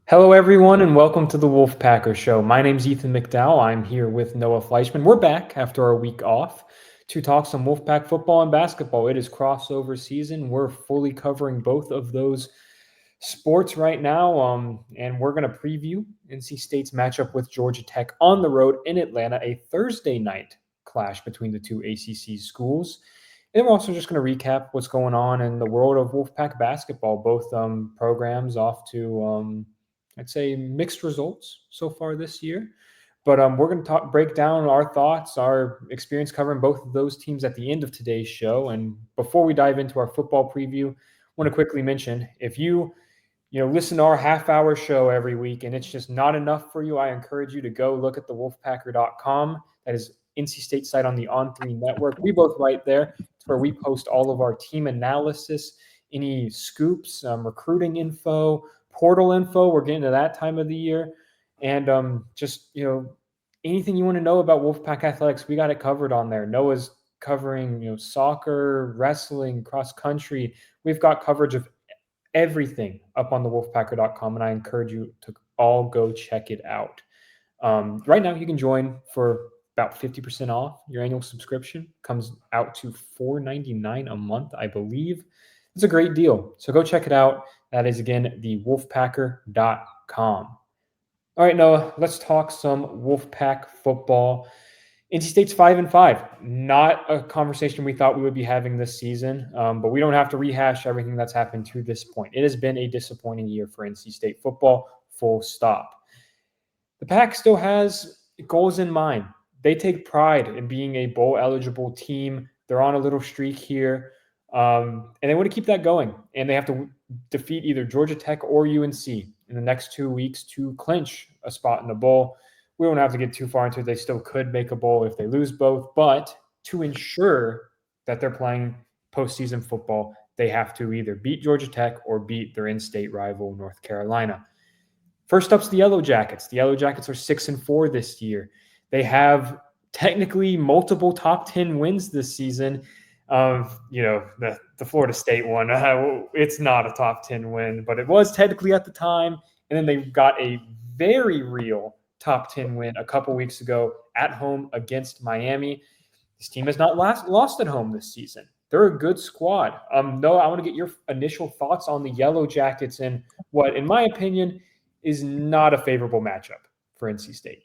Hello, everyone, and welcome to the Wolfpacker Show. My name's Ethan McDowell. I'm here with Noah Fleischman. We're back after our week off to talk some Wolfpack football and basketball. It is crossover season. We're fully covering both of those sports right now, and we're going to preview NC State's matchup with Georgia Tech on the road in Atlanta, a Thursday night clash between the two ACC schools. And we're also just going to recap what's going on in the world of Wolfpack basketball. Both programs off to I'd say mixed results so far this year. But we're going to break down our thoughts, our experience covering both of those teams at the end of today's show. And before we dive into our football preview, I want to quickly mention if you listen to our half-hour show every week and it's just not enough for you, I encourage you to go look at the wolfpacker.com. That is NC State site on the On3 network. We both write there. It's where we post all of our team analysis, any scoops, recruiting info, portal info. We're getting to that time of the year. And anything you want to know about Wolfpack athletics, we got it covered on there. Noah's covering, soccer, wrestling, cross country. We've got coverage of everything up on the wolfpacker.com, and I encourage you to all go check it out. Right now, you can join for about 50% off your annual subscription. Comes out to $4.99 a month, I believe. It's a great deal. So go check it out. That is, again, the wolfpacker.com. All right, Noah, let's talk some Wolfpack football. NC State's 5-5. Not a conversation we thought we would be having this season, but we don't have to rehash everything that's happened to this point. It has been a disappointing year for NC State football, full stop. The Pack still has goals in mind. They take pride in being a bowl-eligible team. They're on a little streak here, and they want to keep that going. And they have to defeat either Georgia Tech or UNC in the next 2 weeks to clinch a spot in the bowl. We don't have to get too far into it. They still could make a bowl if they lose both, but to ensure that they're playing postseason football, they have to either beat Georgia Tech or beat their in-state rival, North Carolina. First up's the Yellow Jackets. The Yellow Jackets are 6-4 this year. They have technically multiple top 10 wins this season. The Florida State one, it's not a top 10 win, but it was technically at the time. And then they got a very real top 10 win a couple weeks ago at home against Miami. This team has not lost at home this season. They're a good squad. Noah, I want to get your initial thoughts on the Yellow Jackets and what, in my opinion, is not a favorable matchup for NC State.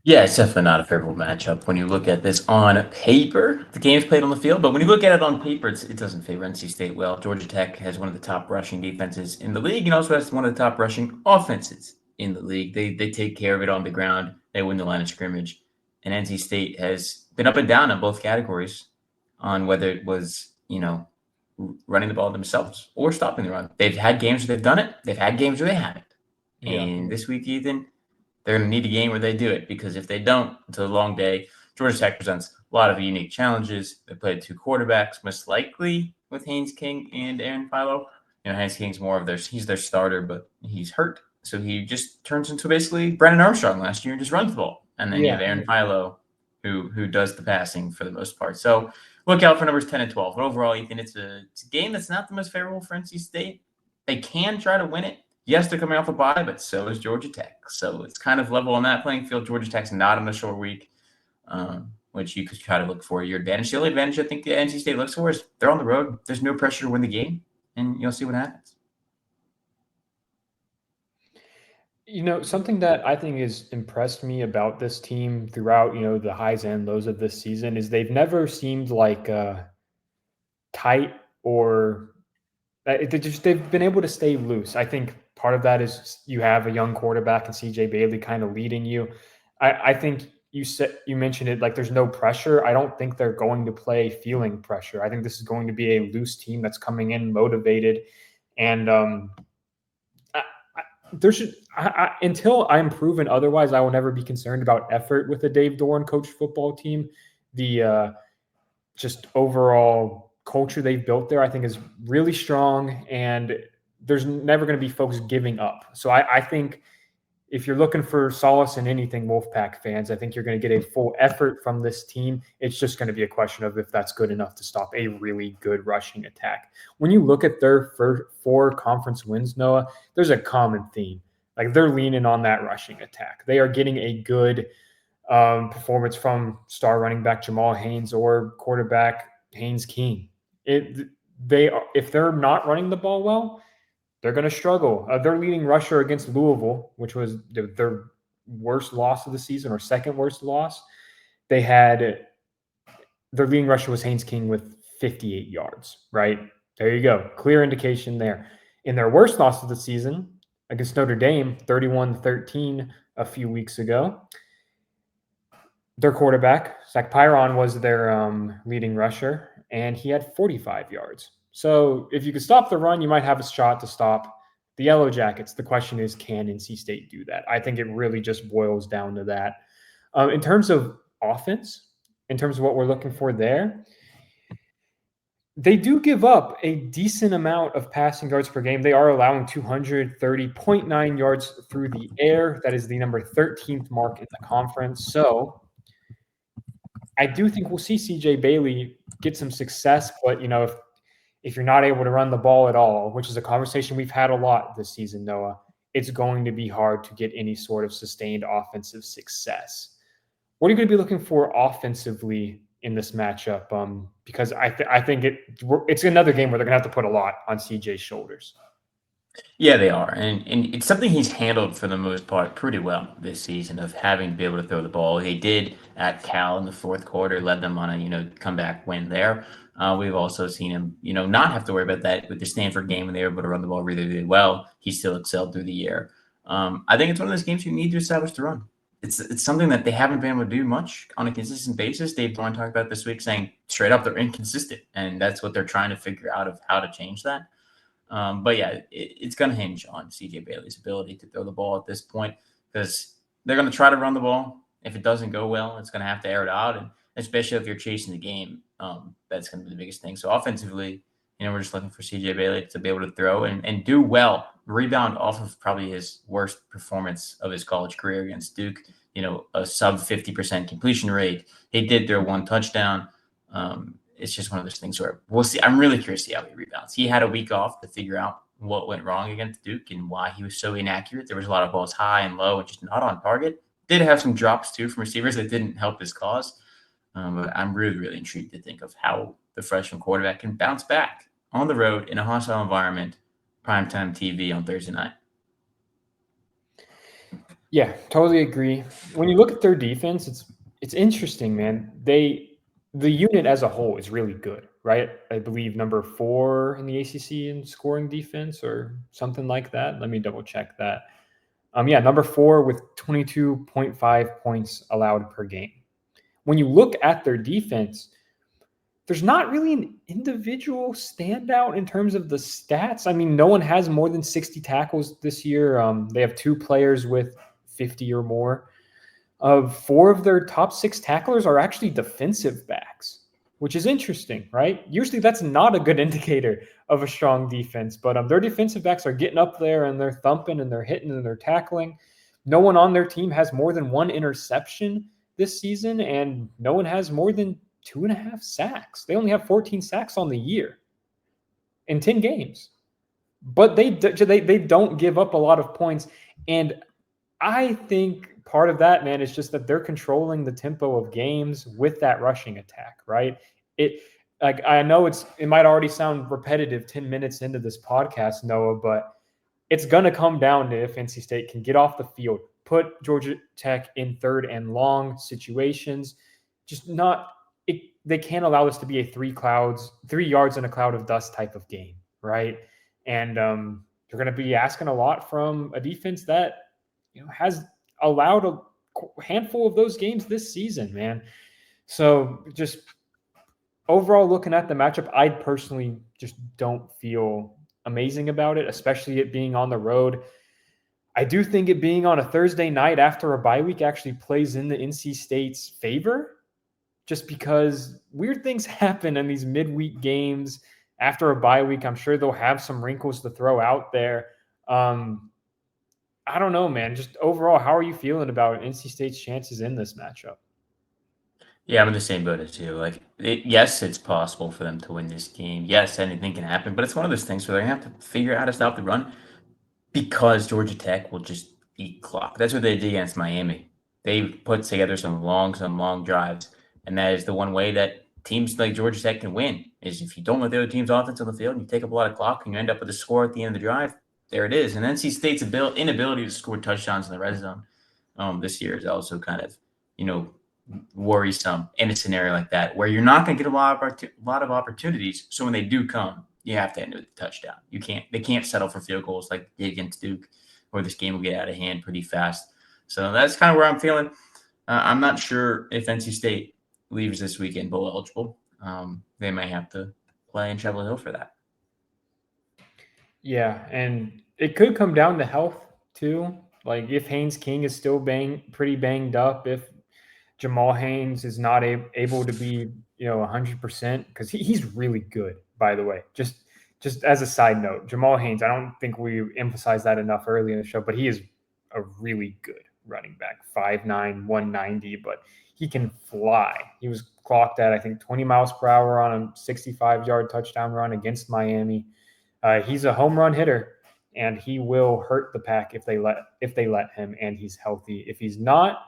Yeah, it's definitely not a favorable matchup when you look at this on paper. The game's played on the field, but when you look at it on paper, it doesn't favor NC State well. Georgia Tech has one of the top rushing defenses in the league and also has one of the top rushing offenses in the league. They take care of it on the ground. They win the line of scrimmage. And NC State has been up and down in both categories on whether it was, running the ball themselves or stopping the run. They've had games where they've done it. They've had games where they haven't. Yeah. And this week, Ethan, they're going to need a game where they do it, because if they don't, it's a long day. Georgia Tech presents a lot of unique challenges. They played two quarterbacks, most likely with Haynes King and Aaron Philo. Haynes King's more of he's their starter, but he's hurt. So he just turns into basically Brennan Armstrong last year and just runs the ball. And then you have Aaron Philo, who does the passing for the most part. So look out for numbers 10 and 12. But overall, Ethan, it's a game that's not the most favorable for NC State. They can try to win it. Yes, they're coming off a bye, but so is Georgia Tech. So it's kind of level on that playing field. Georgia Tech's not on a short week, which you could try to look for your advantage. The only advantage I think the NC State looks for is they're on the road. There's no pressure to win the game, and you'll see what happens. Something that I think has impressed me about this team throughout, the highs and lows of this season is they've never seemed like tight or they've been able to stay loose. I think part of that is you have a young quarterback and CJ Bailey kind of leading you. I think you mentioned it, like there's no pressure. I don't think they're going to play feeling pressure. I think this is going to be a loose team that's coming in motivated. And until I'm proven otherwise, I will never be concerned about effort with a Dave Doran coached football team. The just overall culture they've built there, I think, is really strong, and there's never going to be folks giving up. So I think if you're looking for solace in anything, Wolfpack fans, I think you're going to get a full effort from this team. It's just going to be a question of if that's good enough to stop a really good rushing attack. When you look at their four conference wins, Noah, there's a common theme. Like they're leaning on that rushing attack. They are getting a good performance from star running back Jamal Haynes or quarterback Haynes King. They are, if they're not running the ball well, they're going to struggle. Their leading rusher against Louisville, which was their worst loss of the season or second worst loss, they had their leading rusher was Haynes King with 58 yards, right? There you go. Clear indication there. In their worst loss of the season against Notre Dame, 31-13 a few weeks ago, their quarterback, Zach Pyron, was their leading rusher, and he had 45 yards. So if you could stop the run, you might have a shot to stop the Yellow Jackets. The question is, can NC State do that? I think it really just boils down to that. In terms of offense, in terms of what we're looking for there, they do give up a decent amount of passing yards per game. They are allowing 230.9 yards through the air. That is the number 13th mark in the conference. So I do think we'll see CJ Bailey get some success, but if you're not able to run the ball at all, which is a conversation we've had a lot this season, Noah, it's going to be hard to get any sort of sustained offensive success. What are you going to be looking for offensively in this matchup? Because I think it's another game where they're going to have to put a lot on CJ's shoulders. Yeah, they are. And it's something he's handled for the most part pretty well this season of having to be able to throw the ball. He did at Cal in the fourth quarter, led them on a comeback win there. We've also seen him, not have to worry about that with the Stanford game when they were able to run the ball really, really well. He still excelled through the year. I think it's one of those games you need to establish the run. It's something that they haven't been able to do much on a consistent basis. Dave Dorn talked about this week saying straight up they're inconsistent, and that's what they're trying to figure out of how to change that. But yeah, it's going to hinge on CJ Bailey's ability to throw the ball at this point because they're going to try to run the ball. If it doesn't go well, it's going to have to air it out. And especially if you're chasing the game, that's going to be the biggest thing. So offensively, we're just looking for CJ Bailey to be able to throw and do well, rebound off of probably his worst performance of his college career against Duke, a sub 50% completion rate. He did throw one touchdown. It's just one of those things where we'll see. I'm really curious to see how he rebounds. He had a week off to figure out what went wrong against Duke and why he was so inaccurate. There was a lot of balls high and low and just not on target. Did have some drops too from receivers that didn't help his cause. But I'm really, really intrigued to think of how the freshman quarterback can bounce back on the road in a hostile environment, primetime TV on Thursday night. Yeah, totally agree. When you look at their defense, it's interesting, man. The unit as a whole is really good, right? I believe number 4 in the ACC in scoring defense or something like that. Let me double check that. Yeah, number 4 with 22.5 points allowed per game. When you look at their defense, there's not really an individual standout in terms of the stats. I mean, no one has more than 60 tackles this year. They have 2 players with 50 or more. 4 of their top 6 tacklers are actually defensive backs, which is interesting, right? Usually that's not a good indicator of a strong defense, but their defensive backs are getting up there and they're thumping and they're hitting and they're tackling. No one on their team has more than 1 interception this season, and no one has more than 2.5 sacks. They only have 14 sacks on the year in 10 games, but they don't give up a lot of points. And I think part of that, man, is just that they're controlling the tempo of games with that rushing attack, right? I know it might already sound repetitive 10 minutes into this podcast, Noah, but it's going to come down to if NC State can get off the field, put Georgia Tech in third and long situations, they can't allow this to be a 3 yards in a cloud of dust type of game, right? And they're going to be asking a lot from a defense that has allowed a handful of those games this season, man. So just overall looking at the matchup, I personally just don't feel amazing about it, especially it being on the road. I do think it being on a Thursday night after a bye week actually plays in the NC State's favor, just because weird things happen in these midweek games after a bye week. I'm sure they'll have some wrinkles to throw out there. I don't know, man. Just overall, how are you feeling about NC State's chances in this matchup? Yeah, I'm in the same boat as you. Yes, it's possible for them to win this game. Yes, anything can happen, but it's one of those things where they're going to have to figure out how to stop the run because Georgia Tech will just eat clock. That's what they did against Miami. They put together some long drives, and that is the one way that teams like Georgia Tech can win. Is if you don't let the other team's offense on the field and you take up a lot of clock and you end up with a score at the end of the drive. There it is. And NC State's inability to score touchdowns in the red zone this year is also kind of, worrisome in a scenario like that where you're not going to get a lot of opportunities. So when they do come, you have to end with a touchdown. They can't settle for field goals like they did against Duke, or this game will get out of hand pretty fast. So that's kind of where I'm feeling. I'm not sure if NC State leaves this weekend bowl eligible. They might have to play in Chapel Hill for that. Yeah, and it could come down to health too. Like if Haynes King is still pretty banged up, if Jamal Haynes is not able to be 100%, because he's really good, by the way. Just as a side note, Jamal Haynes, I don't think we emphasized that enough early in the show, but he is a really good running back, 5'9", 190, but he can fly. He was clocked at, I think, 20 miles per hour on a 65-yard touchdown run against Miami. He's a home run hitter, and he will hurt the Pack if they let him, and he's healthy. If he's not,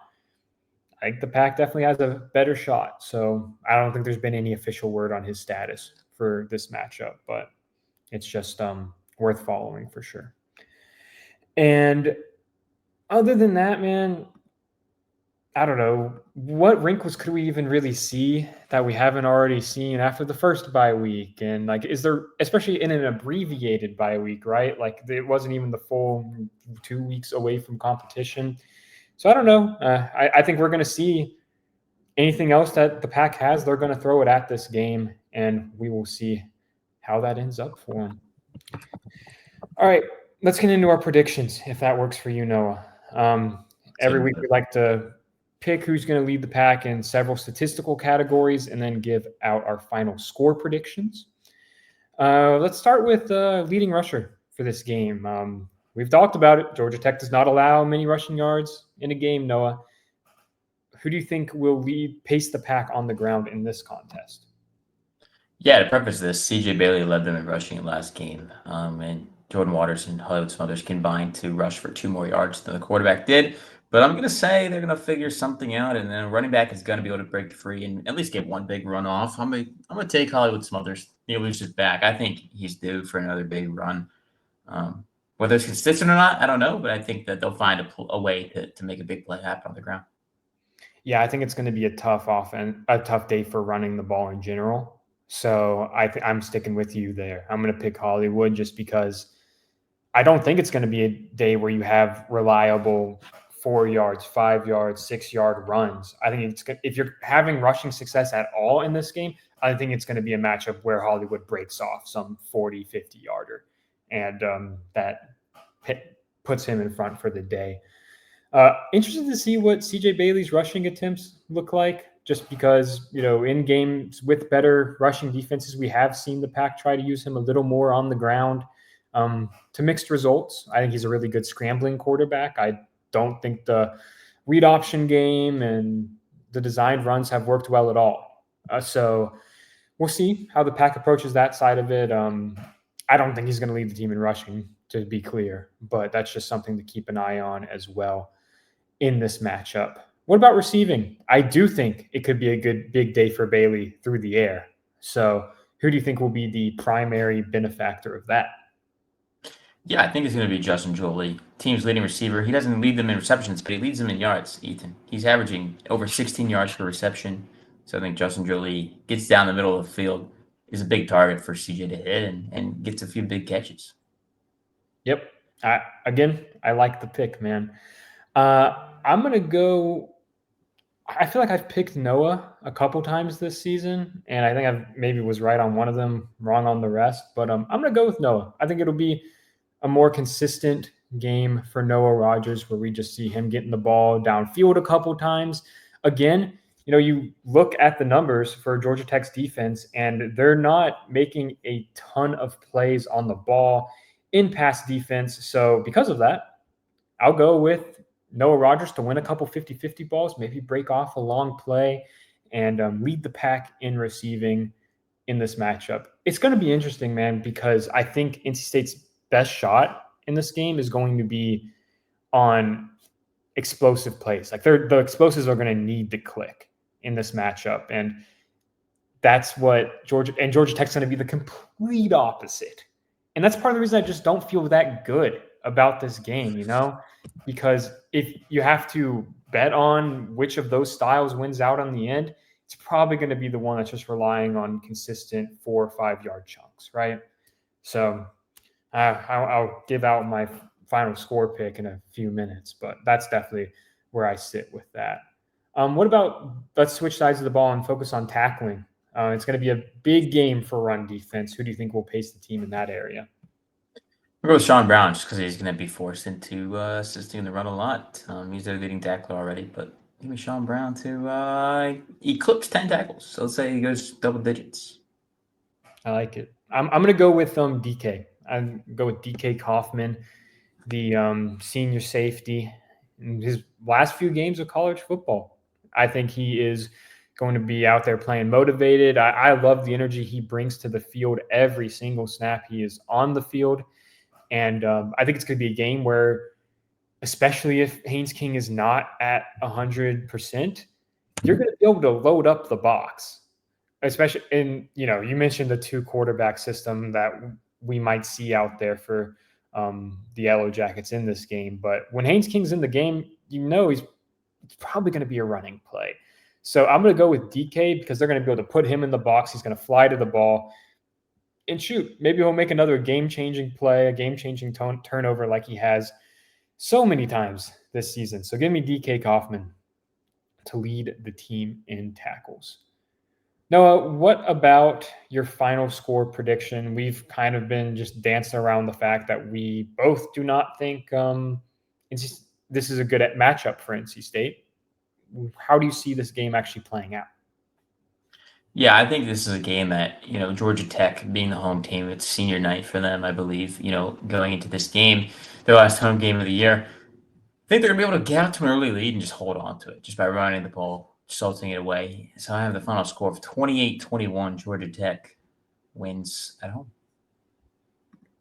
I think the Pack definitely has a better shot. So I don't think there's been any official word on his status for this matchup, but it's just worth following for sure. And other than that, man, I don't know. What wrinkles could we even really see that we haven't already seen after the first bye week? And like, is there, especially in an abbreviated bye week, right? Like it wasn't even the full 2 weeks away from competition. So I don't know. I think we're going to see anything else that the Pack has. They're going to throw it at this game, and we will see how that ends up for them. All right, let's get into our predictions, if that works for you, Noah. Every week we like to pick who's going to lead the Pack in several statistical categories and then give out our final score predictions. Let's start with leading rusher for this game. We've talked about it. Georgia Tech does not allow many rushing yards in a game, Noah. Who do you think will pace the Pack on the ground in this contest? Yeah, to preface this, C.J. Bailey led them in rushing last game, and Jordan Waters and Hollywood Smothers combined to rush for 2 more yards than the quarterback did. But I'm going to say they're going to figure something out, and then a running back is going to be able to break free and at least get one big run off. I'm going to take Hollywood Smothers. He loses back. I think he's due for another big run. Whether it's consistent or not, I don't know, but I think that they'll find a way to make a big play happen on the ground. Yeah, I think it's going to be a tough day for running the ball in general. So I'm sticking with you there. I'm going to pick Hollywood just because I don't think it's going to be a day where you have reliable 4 yards, 5 yards, 6 yard runs. I think if you're having rushing success at all in this game, I think it's going to be a matchup where Hollywood breaks off some 40, 50 yarder. And that puts him in front for the day. Interested to see what C.J. Bailey's rushing attempts look like, just because, in games with better rushing defenses, we have seen the Pack try to use him a little more on the ground to mixed results. I think he's a really good scrambling quarterback. I don't think the read option game and the designed runs have worked well at all. So we'll see how the Pack approaches that side of it. I don't think he's going to lead the team in rushing, to be clear, but that's just something to keep an eye on as well in this matchup. What about receiving? I do think it could be a good big day for Bailey through the air. So who do you think will be the primary benefactor of that? Yeah, I think it's going to be Justin Jolie, team's leading receiver. He doesn't lead them in receptions, but he leads them in yards, Ethan. He's averaging over 16 yards per reception. So I think Justin Jolie gets down the middle of the field, is a big target for CJ to hit, and gets a few big catches. Yep. I like the pick, man. I'm going to go – I feel like I've picked Noah a couple times this season, and I think I maybe was right on one of them, wrong on the rest. But I'm going to go with Noah. I think it'll be a more consistent game for Noah Rogers where we just see him getting the ball downfield a couple times. Again, you look at the numbers for Georgia Tech's defense, and they're not making a ton of plays on the ball in pass defense. So because of that, I'll go with Noah Rogers to win a couple 50-50 balls, maybe break off a long play, and lead the Pack in receiving in this matchup. It's going to be interesting, man, because I think NC State's best shot in this game is going to be on explosive plays. Like the explosives are going to need to click in this matchup. And that's what Georgia Tech's going to be the complete opposite. And that's part of the reason I just don't feel that good about this game, because if you have to bet on which of those styles wins out on the end, it's probably going to be the one that's just relying on consistent 4 or 5 yard chunks, right? So I'll give out my final score pick in a few minutes, but that's definitely where I sit with that. What about, let's switch sides of the ball and focus on tackling. It's going to be a big game for run defense. Who do you think will pace the team in that area? I'll go with Sean Brown just because he's going to be forced into assisting the run a lot. He's their leading tackler already, but give me Sean Brown to eclipse 10 tackles. So let's say he goes double digits. I like it. I'm going to go with DK. I'm go with DK Kaufman, the senior safety. In his last few games of college football, I think he is going to be out there playing motivated. I love the energy he brings to the field every single snap he is on the field. And I think it's going to be a game where, especially if Haynes King is not at 100%, you're going to be able to load up the box. Especially in, you mentioned the 2 quarterback system that we might see out there for the Yellow Jackets in this game. But when Haynes King's in the game, he's probably going to be a running play. So I'm going to go with DK because they're going to be able to put him in the box. He's going to fly to the ball and shoot. Maybe he'll make another game-changing play, a game-changing turnover like he has so many times this season. So give me DK Kaufman to lead the team in tackles. Noah, what about your final score prediction? We've kind of been just dancing around the fact that we both do not think this is a good matchup for NC State. How do you see this game actually playing out? Yeah, I think this is a game that, Georgia Tech being the home team, it's senior night for them, I believe, going into this game, their last home game of the year. I think they're going to be able to get out to an early lead and just hold on to it just by running the ball, salting it away. So I have the final score of 28-21. Georgia Tech wins at home.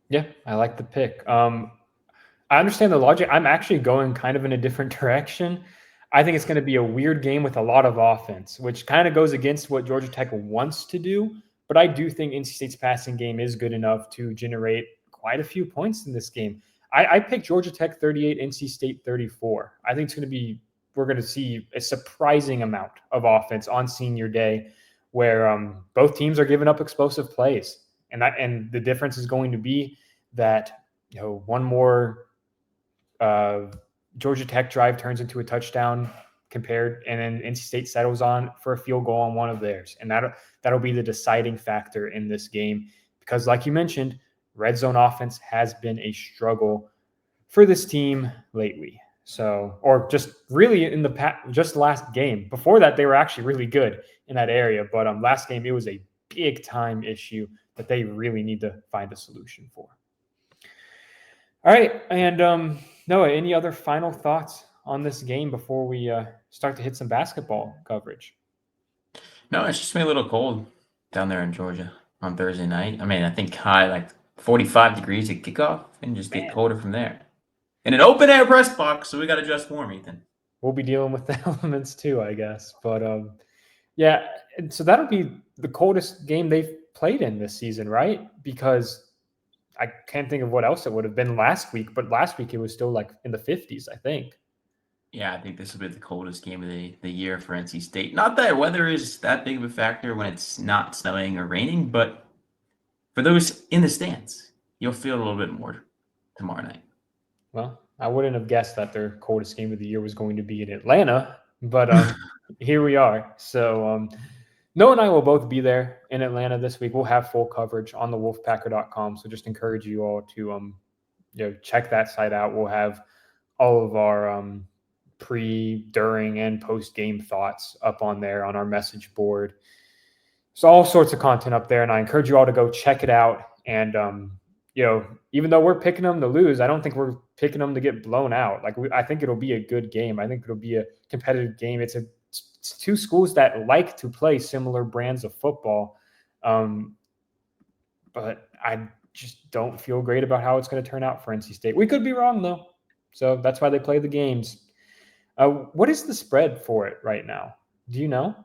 Yeah, I like the pick. I understand the logic. I'm actually going kind of in a different direction. I think it's going to be a weird game with a lot of offense, which kind of goes against what Georgia Tech wants to do. But I do think NC State's passing game is good enough to generate quite a few points in this game. I picked Georgia Tech 38, NC State 34. I think we're going to see a surprising amount of offense on senior day where both teams are giving up explosive plays. And the difference is going to be that, one more Georgia Tech drive turns into a touchdown and then NC State settles on for a field goal on one of theirs. And that'll be the deciding factor in this game because, like you mentioned, red zone offense has been a struggle for this team lately. So, or just really in just last game. Before that, they were actually really good in that area. But last game, it was a big time issue that they really need to find a solution for. All right. And Noah, any other final thoughts on this game before we start to hit some basketball coverage? No, it's just been a little cold down there in Georgia on Thursday night. I mean, I think high like 45 degrees at kickoff and just get colder from there. In an open air press box, so we got to dress warm, Ethan. We'll be dealing with the elements too, I guess. But yeah, and so that'll be the coldest game they've played in this season, right? Because I can't think of what else it would have been last week, but last week it was still like in the 50s, I think. Yeah, I think this will be the coldest game of the year for NC State. Not that weather is that big of a factor when it's not snowing or raining, but for those in the stands, you'll feel a little bit more tomorrow night. Well, I wouldn't have guessed that their coldest game of the year was going to be in Atlanta, but here we are. So Noah and I will both be there in Atlanta this week. We'll have full coverage on the wolfpacker.com. So just encourage you all to check that site out. We'll have all of our pre, during, and post-game thoughts up on there on our message board. So all sorts of content up there, and I encourage you all to go check it out. And even though we're picking them to lose, I don't think we're picking them to get blown out. I think it'll be a good game. I think it'll be a competitive game. It's two schools that like to play similar brands of football, but I just don't feel great about how it's going to turn out for NC State. We could be wrong, though. So that's why they play the games. What is the spread for it right now? Do you know?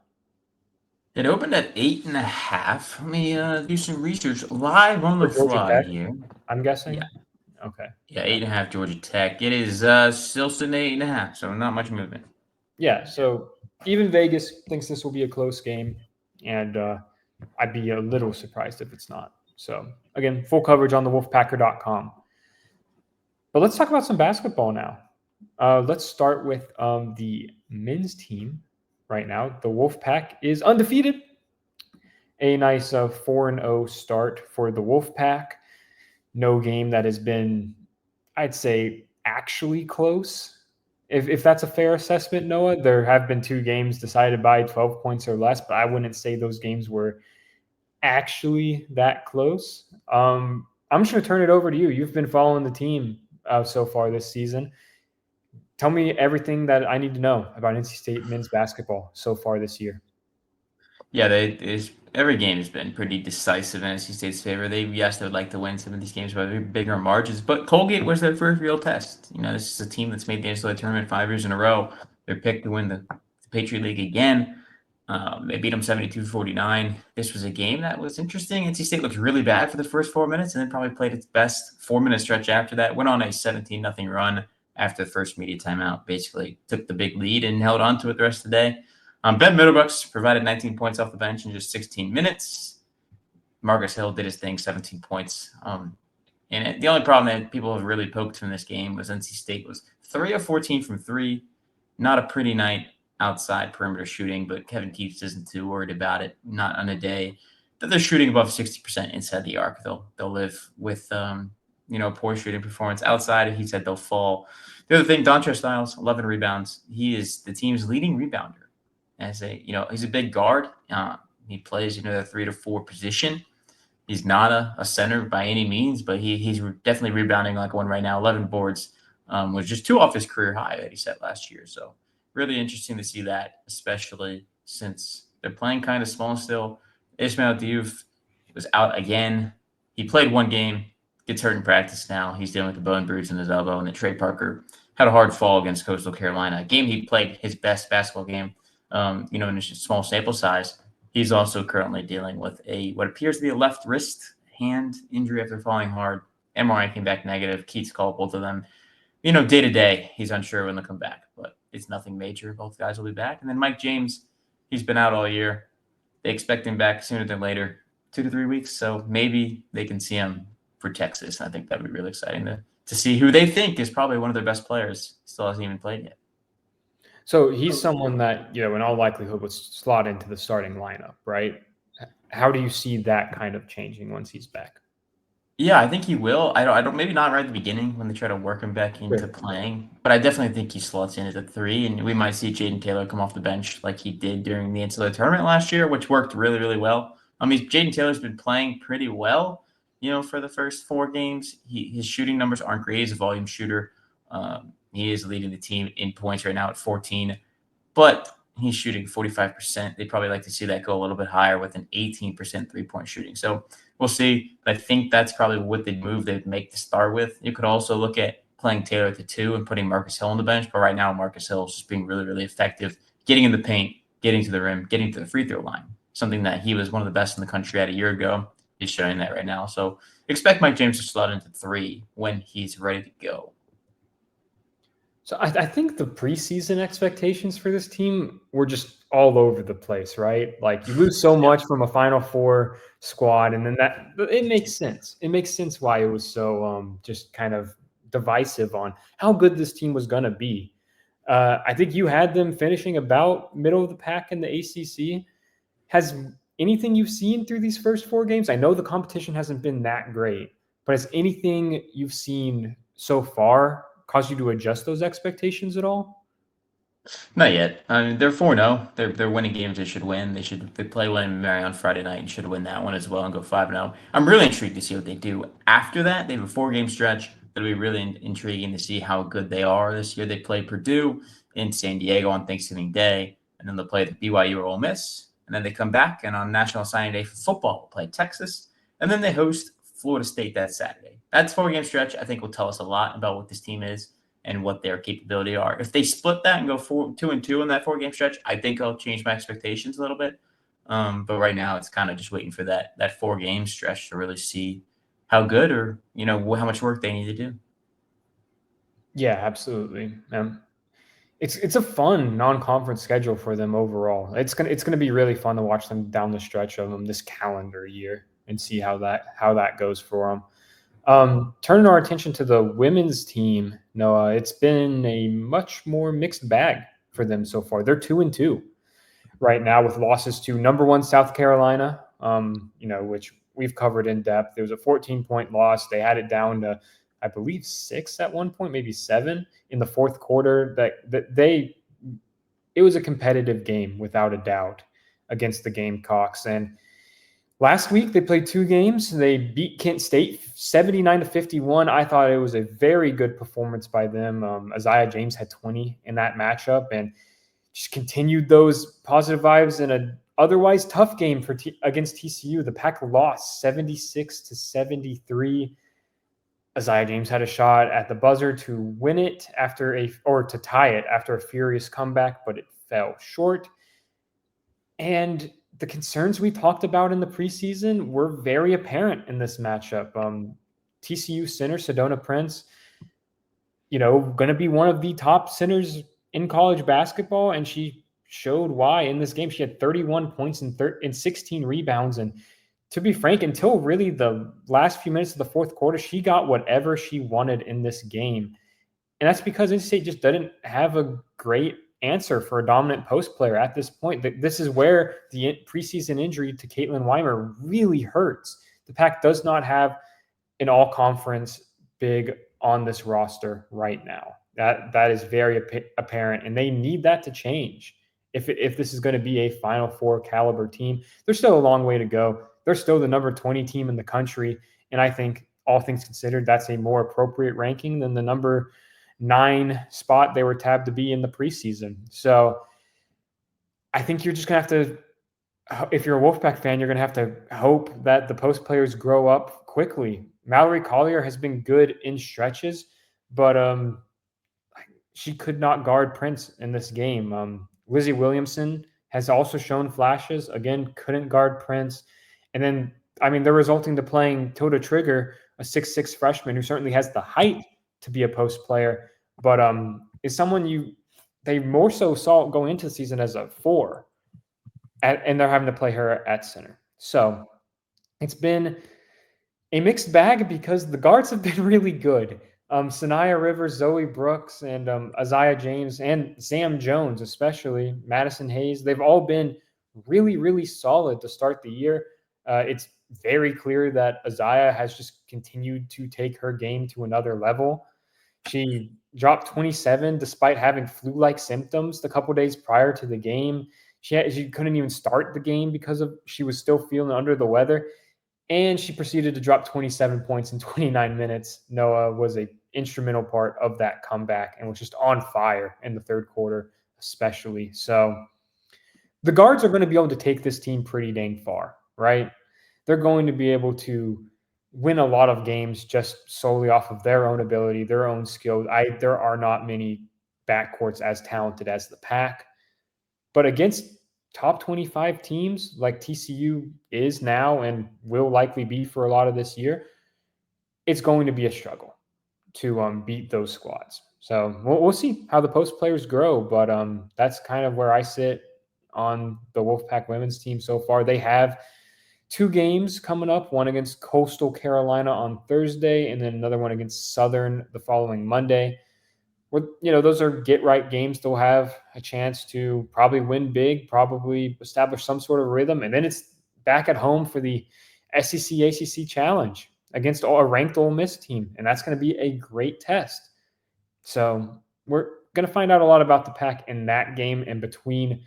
It opened at 8.5. Let me do some research live on For the Georgia fly Tech, here. I'm guessing. Yeah, Okay. yeah, 8.5 Georgia Tech. It is still sitting at 8.5, so not much movement. Yeah. So even Vegas thinks this will be a close game, and I'd be a little surprised if it's not. So again, full coverage on the Wolfpacker.com. But let's talk about some basketball now. Let's start with the men's team right now. The Wolfpack is undefeated. A nice 4-0 start for the Wolfpack. No game that has been, I'd say, actually close. If that's a fair assessment, Noah, there have been 2 games decided by 12 points or less, but I wouldn't say those games were actually that close. I'm just going to turn it over to you. You've been following the team so far this season. Tell me everything that I need to know about NC State men's basketball so far this year. Yeah, every game has been pretty decisive in NC State's favor. They would like to win some of these games by bigger margins, but Colgate was their first real test. This is a team that's made the NCAA tournament 5 years in a row. They're picked to win the Patriot League again. They beat them 72-49. This was a game that was interesting. NC State looked really bad for the first 4 minutes and then probably played its best 4-minute stretch after that. Went on a 17-0 run after the first media timeout. Basically took the big lead and held on to it the rest of the day. Ben Middlebrooks provided 19 points off the bench in just 16 minutes. Marcus Hill did his thing, 17 points. And the only problem that people have really poked from this game was NC State was 3 of 14 from 3. Not a pretty night outside perimeter shooting, but Kevin Keeps isn't too worried about it. Not on a day that they're shooting above 60% inside the arc. They'll live with poor shooting performance outside. He said they'll fall. The other thing, Dontre Styles, 11 rebounds. He is the team's leading rebounder. He's a big guard. He plays, the 3 to 4 position. He's not a center by any means, but he's definitely rebounding like one right now. 11 boards, was just 2 off his career high that he set last year. So really interesting to see that, especially since they're playing kind of small still. Ismail Diouf was out again. He played 1 game, gets hurt in practice now. He's dealing with the bone bruise in his elbow. And then Trey Parker had a hard fall against Coastal Carolina, a game he played his best basketball game. In a small sample size. He's also currently dealing with what appears to be a left wrist hand injury after falling hard. MRI came back negative. Keats called both of them. Day to day, he's unsure when they'll come back, but it's nothing major. Both guys will be back. And then Mike James, he's been out all year. They expect him back sooner than later, 2 to 3 weeks. So maybe they can see him for Texas. I think that would be really exciting to see who they think is probably one of their best players. Still hasn't even played yet. So he's someone that, in all likelihood would slot into the starting lineup, right? How do you see that kind of changing once he's back? Yeah, I think he will. I don't maybe not right at the beginning when they try to work him back into playing, but I definitely think he slots in at the 3, and we might see Jaden Taylor come off the bench like he did during the NCAA tournament last year, which worked really, really well. Jaden Taylor's been playing pretty well, for the first 4 games. His shooting numbers aren't great. He's a volume shooter. He is leading the team in points right now at 14, but he's shooting 45%. They'd probably like to see that go a little bit higher with an 18% 3-point shooting. So we'll see. But I think that's probably what they'd make to start with. You could also look at playing Taylor at the 2 and putting Marcus Hill on the bench. But right now, Marcus Hill is just being really, really effective, getting in the paint, getting to the rim, getting to the free throw line, something that he was one of the best in the country at a year ago. He's showing that right now. So expect Mike James to slot into 3 when he's ready to go. So I think the preseason expectations for this team were just all over the place, right? Like you lose so much from a Final Four squad, and then it makes sense. It makes sense why it was so just kind of divisive on how good this team was going to be. I think you had them finishing about middle of the pack in the ACC. Has anything you've seen through these first 4 games? I know the competition hasn't been that great, but has anything you've seen so far cause you to adjust those expectations at all? Not yet. They're 4-0. They're winning games they should win. They play William & Mary on Friday night and should win that one as well and go 5-0. I'm really intrigued to see what they do after that. They have a 4-game stretch. It'll be really intriguing to see how good they are this year. They play Purdue in San Diego on Thanksgiving Day, and then they'll play the BYU or Ole Miss, and then they come back, and on National Signing Day for football, they'll play Texas, and then they host Florida State that Saturday. That's 4-game stretch. I think will tell us a lot about what this team is and what their capability are. If they split that and go 2-2 in that 4-game stretch, I think I'll change my expectations a little bit. But right now, it's kind of just waiting for that 4-game stretch to really see how good or how much work they need to do. Yeah, absolutely. It's a fun non-conference schedule for them overall. It's gonna be really fun to watch them down the stretch of them this calendar year and see how that goes for them. Turning our attention to the women's team, Noah, it's been a much more mixed bag for them so far. They're 2-2 right now with losses to number 1 South Carolina, which we've covered in depth. It was a 14-point loss. They had it down to, I believe, 6 at one point, maybe 7 in the fourth quarter. It was a competitive game without a doubt against the Gamecocks. And last week they played 2 games. They beat Kent State 79-51. I thought it was a very good performance by them. Isaiah James had 20 in that matchup and just continued those positive vibes in an otherwise tough game against TCU. The Pack lost 76-73. Isaiah James had a shot at the buzzer to win it to tie it after a furious comeback, but it fell short. And the concerns we talked about in the preseason were very apparent in this matchup. TCU center Sedona Prince, going to be one of the top centers in college basketball, and she showed why in this game. She had 31 points and 16 rebounds, and to be frank, until really the last few minutes of the fourth quarter, she got whatever she wanted in this game. And that's because NC State just didn't have a great answer for a dominant post player at this point. This is where the preseason injury to Caitlin Weimer really hurts. The Pack does not have an all-conference big on this roster right now. That is very apparent, and they need that to change if this is going to be a Final Four caliber team. There's still a long way to go. They're still the number 20 team in the country, and I think all things considered, that's a more appropriate ranking than the number 9 spot they were tabbed to be in the preseason. So I think you're just going to have to, if you're a Wolfpack fan, you're going to have to hope that the post players grow up quickly. Mallory Collier has been good in stretches, but she could not guard Prince in this game. Lizzie Williamson has also shown flashes. Again, couldn't guard Prince. And then, they're resulting to playing Tota Trigger, a 6'6" freshman who certainly has the height to be a post player, but is someone they more so saw going into the season as a 4, and they're having to play her at center. So it's been a mixed bag because the guards have been really good. Sanaya Rivers, Zoe Brooks, and Isaiah James, and Sam Jones, especially Madison Hayes, they've all been really, really solid to start the year. It's very clear that Isaiah has just continued to take her game to another level. She dropped 27 despite having flu-like symptoms the couple days prior to the game. She couldn't even start the game because she was still feeling under the weather. And she proceeded to drop 27 points in 29 minutes. Noah was an instrumental part of that comeback and was just on fire in the third quarter, especially. So the guards are going to be able to take this team pretty dang far, right? They're going to be able to win a lot of games just solely off of their own ability, their own skill. There are not many backcourts as talented as the Pack. But against top 25 teams like TCU is now and will likely be for a lot of this year, it's going to be a struggle to beat those squads. So we'll see how the post players grow, but that's kind of where I sit on the Wolfpack women's team so far. They have 2 games coming up, one against Coastal Carolina on Thursday and then another one against Southern the following Monday. Those are get-right games. They'll have a chance to probably win big, probably establish some sort of rhythm. And then it's back at home for the SEC ACC Challenge against a ranked Ole Miss team. And that's going to be a great test. So we're going to find out a lot about the Pack in that game. And between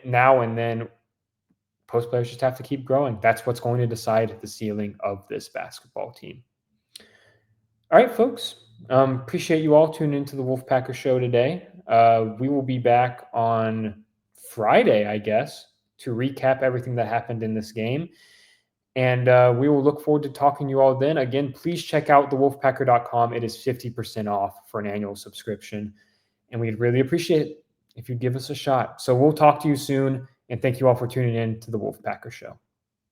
now and then, post players just have to keep growing. That's what's going to decide the ceiling of this basketball team. All right, folks. Appreciate you all tuning into the Wolfpacker Show today. We will be back on Friday, I guess, to recap everything that happened in this game. And we will look forward to talking to you all then. Again, please check out thewolfpacker.com. It is 50% off for an annual subscription. And we'd really appreciate it if you'd give us a shot. So we'll talk to you soon. And thank you all for tuning in to the Wolfpacker Show.